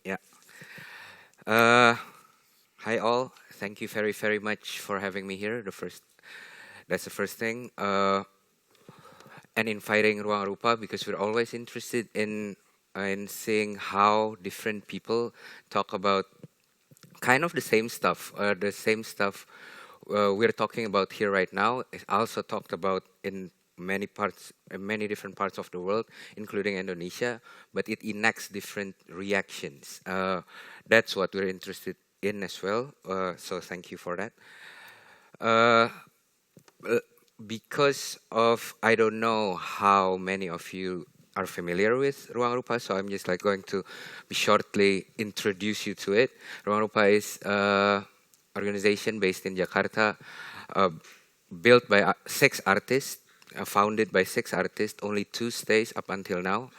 Yeah. Uh, Hi all. Thank you very much for having me here. That's the first thing. And inviting Ruang Rupa because we're always interested in seeing how different people talk about kind of the same stuff. We're talking about here right now is also talked about in many different parts of the world, including Indonesia, but it enacts different reactions. That's what we're interested in as well. So thank you for that. Uh, uh, because of I don't know how many of you are familiar with Ruang Rupa, so I'm just like going to be shortly introduce you to it. Ruang Rupa is organization based in Jakarta, uh, built by six artists, founded by six artists. Only two stays up until now.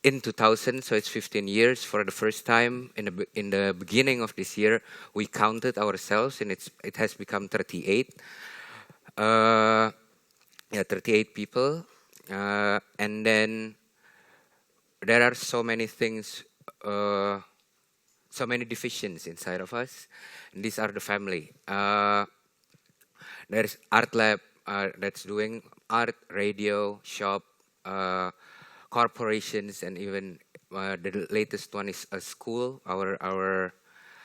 In 2000, so it's 15 years. For the first time in the beginning of this year, we counted ourselves, and it has become 38. Yeah, 38 people, and then there are so many things, so many divisions inside of us. And these are the family. There's art lab that's doing art, radio, shop, corporations, and even the latest one is a school.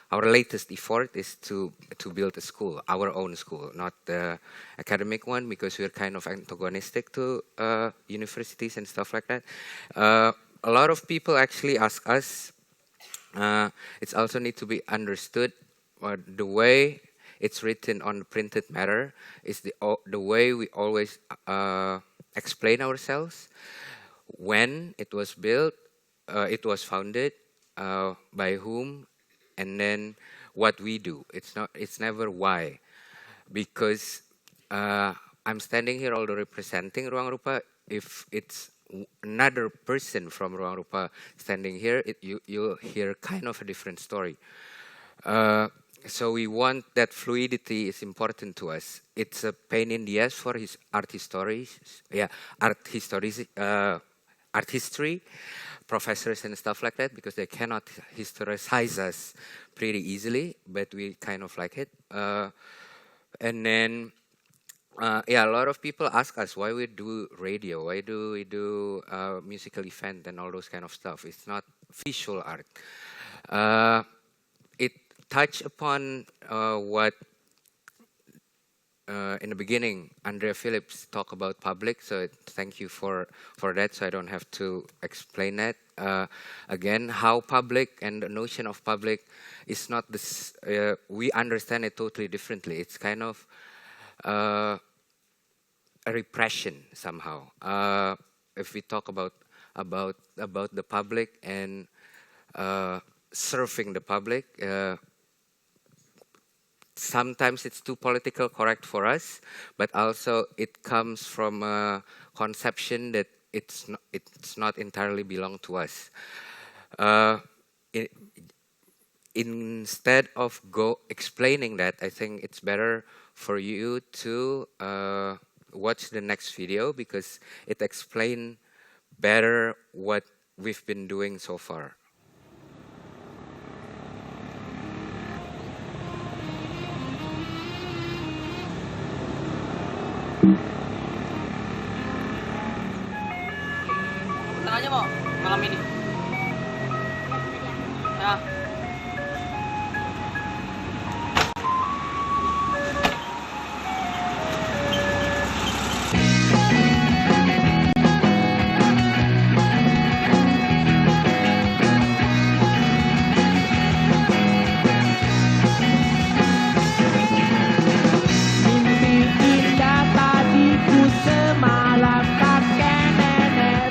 Our latest effort is to build a school, our own school, not the academic one, because we're kind of antagonistic to universities and stuff like that. A lot of people actually ask us. It's also need to be understood. The way it's written on printed matter is the way we always explain ourselves. When it was built, it was founded, by whom, and then what we do. It's never why, because I'm standing here although representing Ruang Rupa. If it's another person from Ruang Rupa standing here, you'll hear kind of a different story. So we want that fluidity is important to us. It's a pain in the ass for his art histories, art history professors and stuff like that, because they cannot historicize us pretty easily, but we kind of like it. And then, yeah, a lot of people ask us why we do radio, why do we do musical event and all those kind of stuff. It's not visual art. It touched upon what in the beginning, Andrea Phillips talked about public, so thank you for that, so I don't have to explain that. Again, how public and the notion of public is not this, we understand it totally differently. It's kind of a repression somehow. If we talk about the public and serving the public, sometimes it's too political correct for us, but also it comes from a conception that it's not entirely belong to us. Instead of explaining that, I think it's better for you to watch the next video, because it explains better what we've been doing so far. Tenang aja, Mo, malam ini. Ya.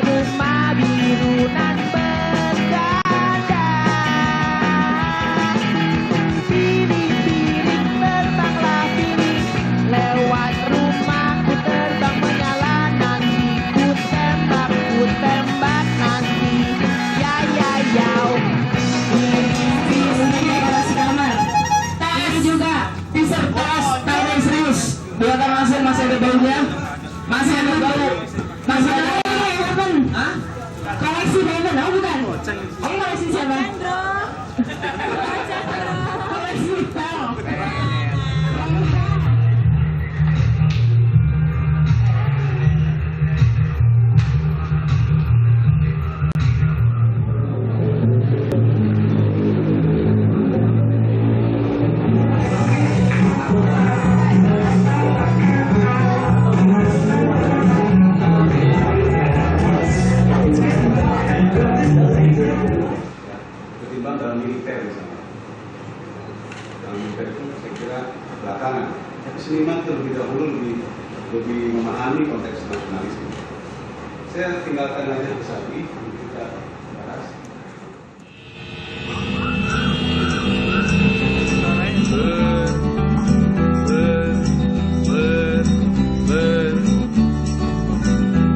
Rumah biru nan bergada. berkembang dalam militer misalnya. Dalam militer itu saya kira belakangan. Tapi seniman terlebih dahulu lebih memahami konteks nasionalisme. Saya tinggalkan aja ke Sabi untuk kita bahas.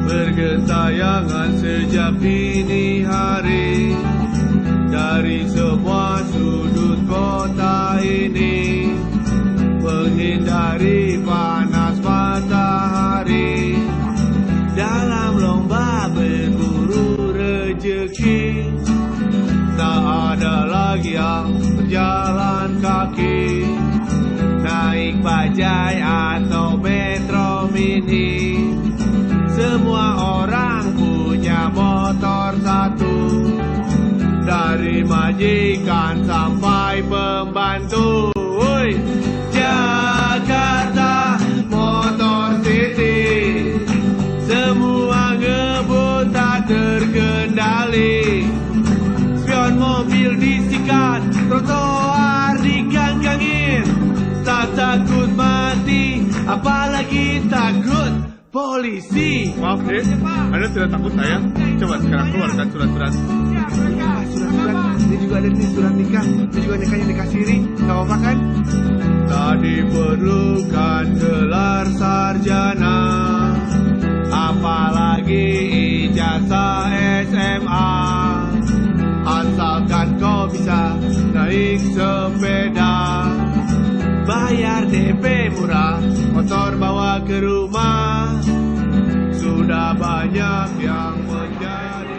Bergentayangan sejak dini hari dari semua sudut kota ini, menghindari panas matahari dalam lomba berburu rejeki. Tak ada lagi yang berjalan kaki, naik bajai atau metro mini. Semua orang punya motor satu, dari majikan sampai pembantu. Woi, Jakarta Motor City, semua ngebut tak terkendali. Spion mobil disikat, trotoar diganggangin. Tak takut mati, apalagi takut polisi. Maaf deh, Anda tidak takut saya? Coba sekarang keluarkan surat-surat. Surat-surat, ini juga ada nih surat nikah. Ini juga nikahnya nikah siri, gak apa-apa kan? Tak diperlukan gelar sarjana, apalagi ijazah SMA. Asalkan kau bisa naik sepeda, bayar DP murah, motor bawa ke rumah. Sudah banyak yang menjadi.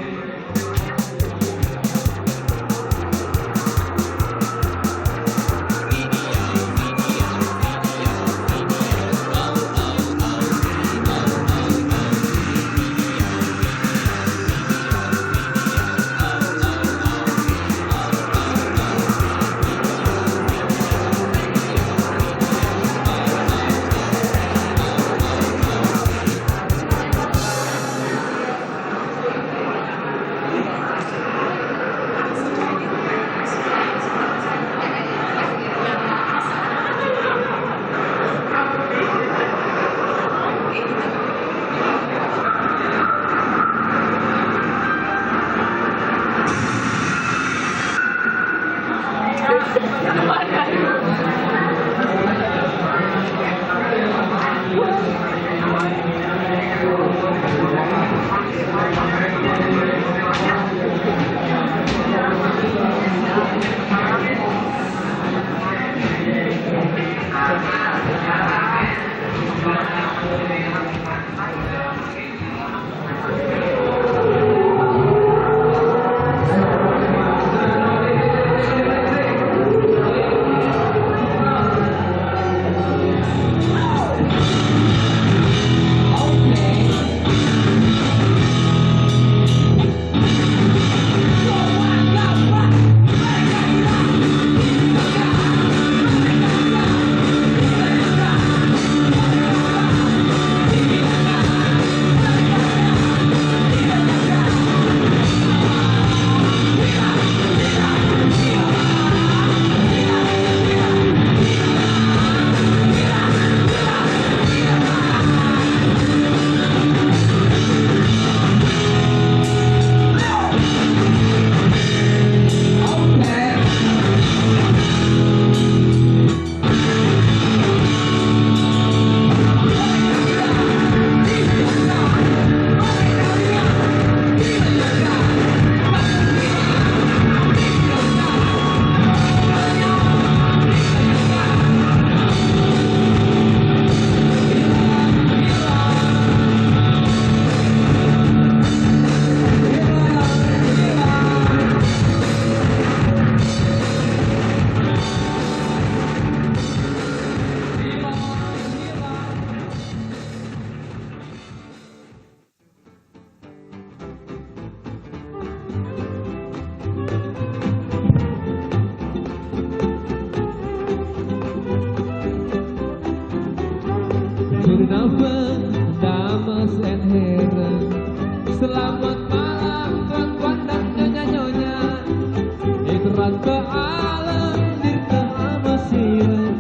Liburan ke alam dirta amasiran,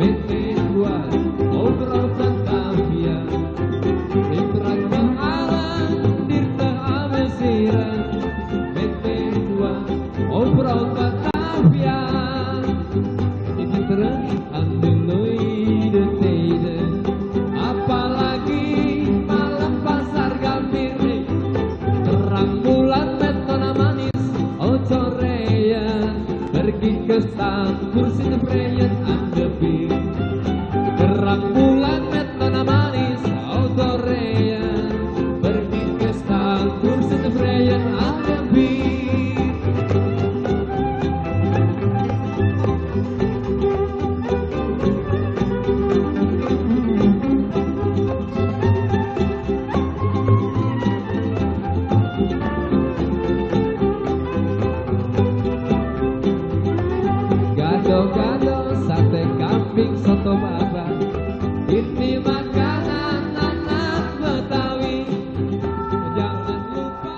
bete buat obrol Batavia. Liburan ke alam dirta amasiran, bete buat obrol Batavia. Ini terus andeloi de teide, apalagi malam pasar Gambir. Terang bulan metona manis Ocorean, pergi ke Stangkur Sinepreyan Andebi. Terang bulan metona manis Ocorean, pergi ke Stangkur Sinepreyan Andebi. Gado-gado, sate kambing, soto babak, ini makanan anak Betawi. Jangan lupa.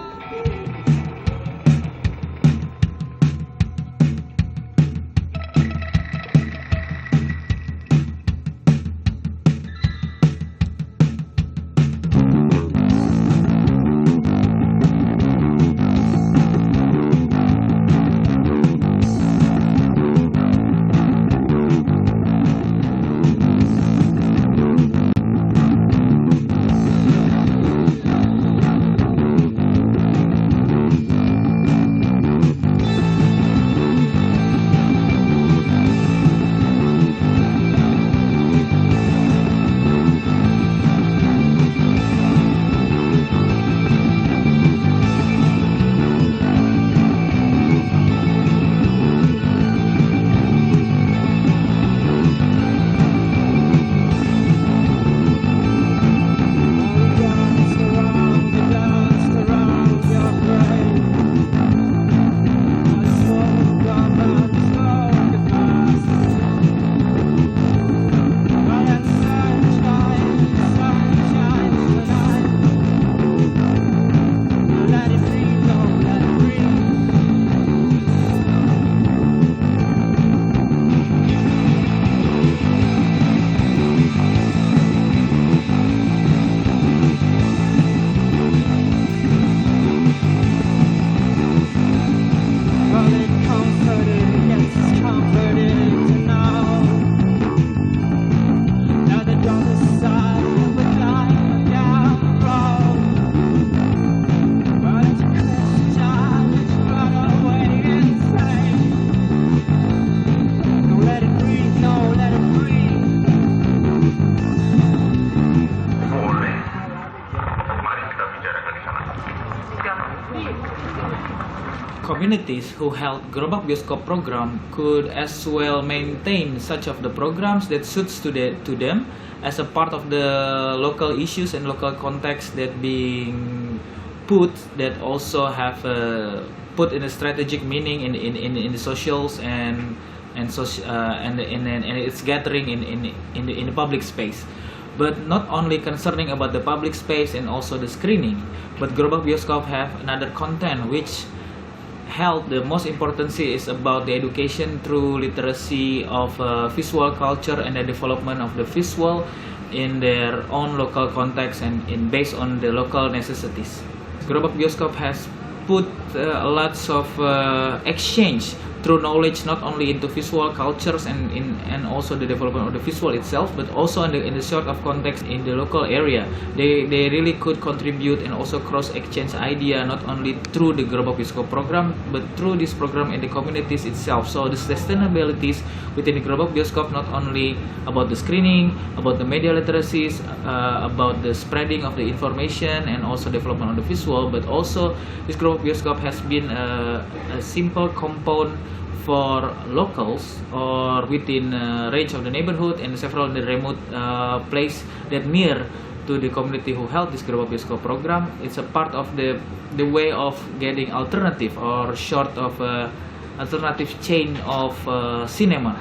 Communities who held Gerobak Bioskop program could as well maintain such of the programs that suits to them as a part of the local issues and local context that being put, that also have put in a strategic meaning in the socials and its gathering in the public space. But not only concerning about the public space and also the screening, but Gerobak Bioskop have another content which held the most importance is about the education through literacy of visual culture and the development of the visual in their own local context and based on the local necessities. Gerobak Bioskop has put lots of exchange through knowledge not only into visual cultures and also the development of the visual itself, but also in the sort of context in the local area. They really could contribute and also cross exchange idea not only through the Gerobak Bioskop program, but through this program in the communities itself. So the sustainabilities within the Gerobak Bioskop not only about the screening, about the media literacies, about the spreading of the information and also development of the visual, but also this Gerobak Bioskop has been a simple compound for locals or within range of the neighborhood and several the remote place that near to the community who held this Gerobak Bioskop program. It's a part of the way of getting alternative or short of alternative chain of cinema.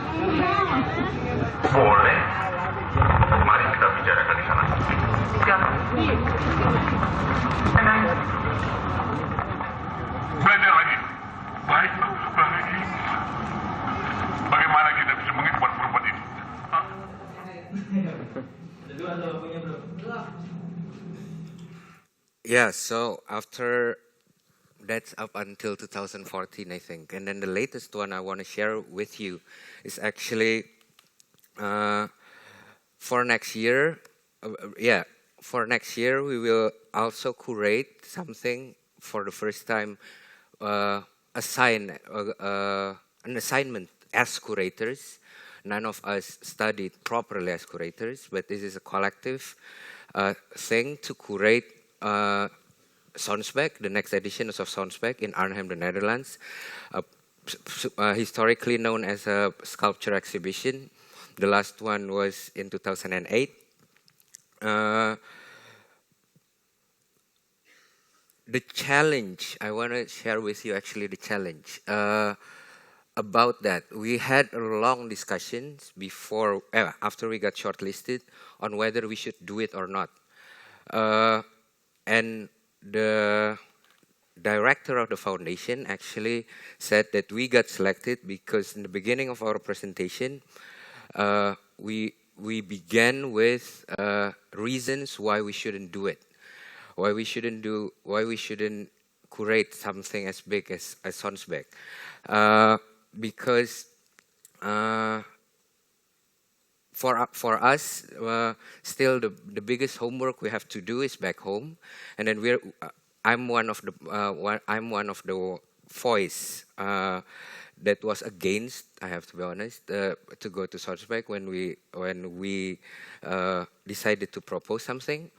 Boleh. Mari kita bicarakan di sana. Belajar lagi. Baik, baik. Yeah, so after that's up until 2014, I think. And then the latest one I want to share with you is actually uh, for next year. Yeah, for next year we will also curate something for the first time, an assignment as curators. None of us studied properly as curators, but this is a collective thing to curate Soundsback, the next edition of Soundsback in Arnhem, the Netherlands, historically known as a sculpture exhibition. The last one was in 2008. The challenge, I want to share with you actually the challenge about that. We had long discussions before, after we got shortlisted on whether we should do it or not. And the director of the foundation actually said that we got selected because in the beginning of our presentation, we began with reasons why we shouldn't do it, why we shouldn't curate something as big as Soundsback, because for us, still the biggest homework we have to do is back home, and then I'm one of the voice that was against. I have to be honest, to go to Soundsback when we decided to propose something,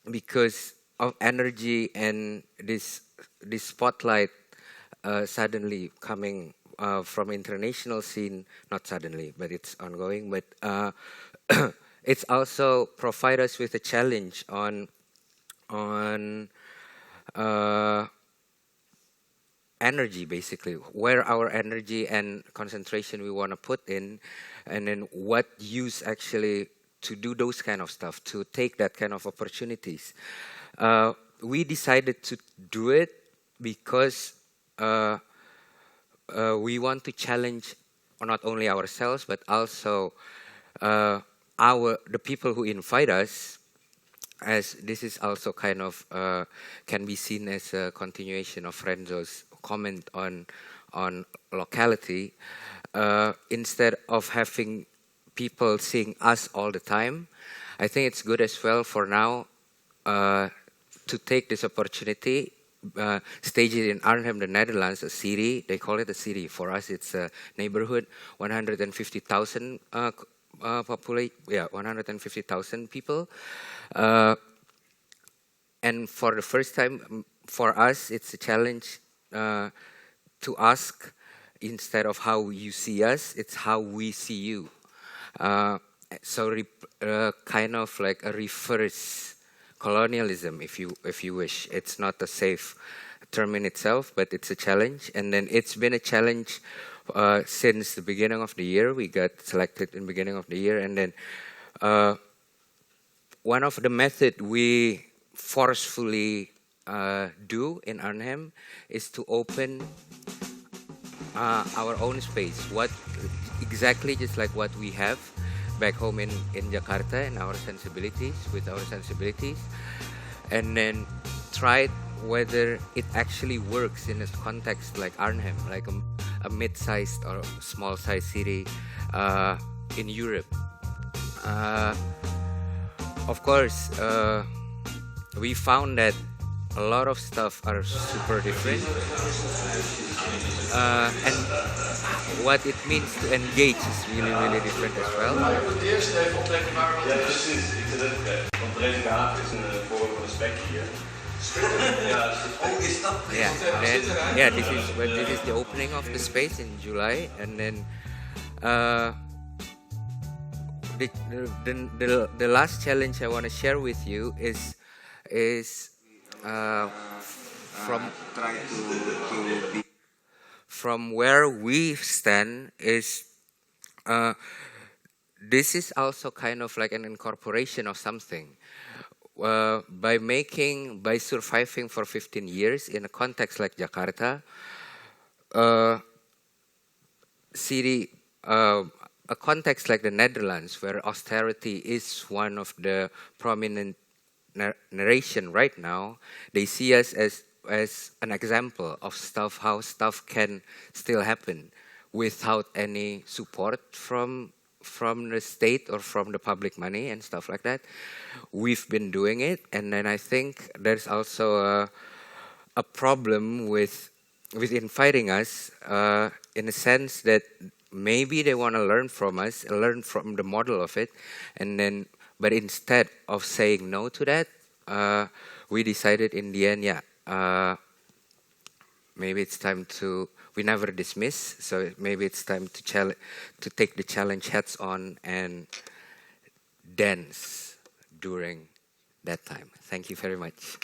because of energy and this spotlight suddenly coming from international scene, not suddenly, but it's ongoing. But it's also provide us with a challenge on energy, basically, where our energy and concentration we want to put in, and then what use actually to do those kind of stuff, to take that kind of opportunities. We decided to do it because we want to challenge not only ourselves but also the people who invite us, as this is also kind of can be seen as a continuation of Renzo's comment on locality. Instead of having people seeing us all the time, I think it's good as well for now to take this opportunity, stage it in Arnhem, the Netherlands, a city. They call it a city. For us, it's a neighborhood, 150,000 populate. Yeah, 150,000 people. And for the first time, for us, it's a challenge to ask, instead of how you see us, it's how we see you. So kind of like a reverse colonialism, if you wish. It's not a safe term in itself, but it's a challenge. And then it's been a challenge since the beginning of the year. We got selected in the beginning of the year, and then one of the methods we forcefully do in Arnhem is to open our own space. What exactly, just like what we have back home in Jakarta, and our sensibilities, and then try whether it actually works in a context like Arnhem, like a mid-sized or small-sized city in Europe. Of course, we found that a lot of stuff are super different, and what it means to engage is really, really different as well. Ja, precies. Ik zit even kijken. Want Reza Haag is een voorbeeld van een spekje hier. This is the opening of the space in July, and then the last challenge I want to share with you is from where we stand is this is also kind of like an incorporation of something. By surviving for 15 years in a context like Jakarta, a context like the Netherlands, where austerity is one of the prominent narration right now, they see us as an example of stuff, how stuff can still happen without any support from the state or from the public money and stuff like that. We've been doing it, and then I think there's also a problem with inviting us in a sense that maybe they want to learn from us, learn from the model of it, and then, but instead of saying no to that, we decided in the end, maybe it's time to, we never dismiss, so maybe it's time to take the challenge heads on and dance during that time. Thank you very much.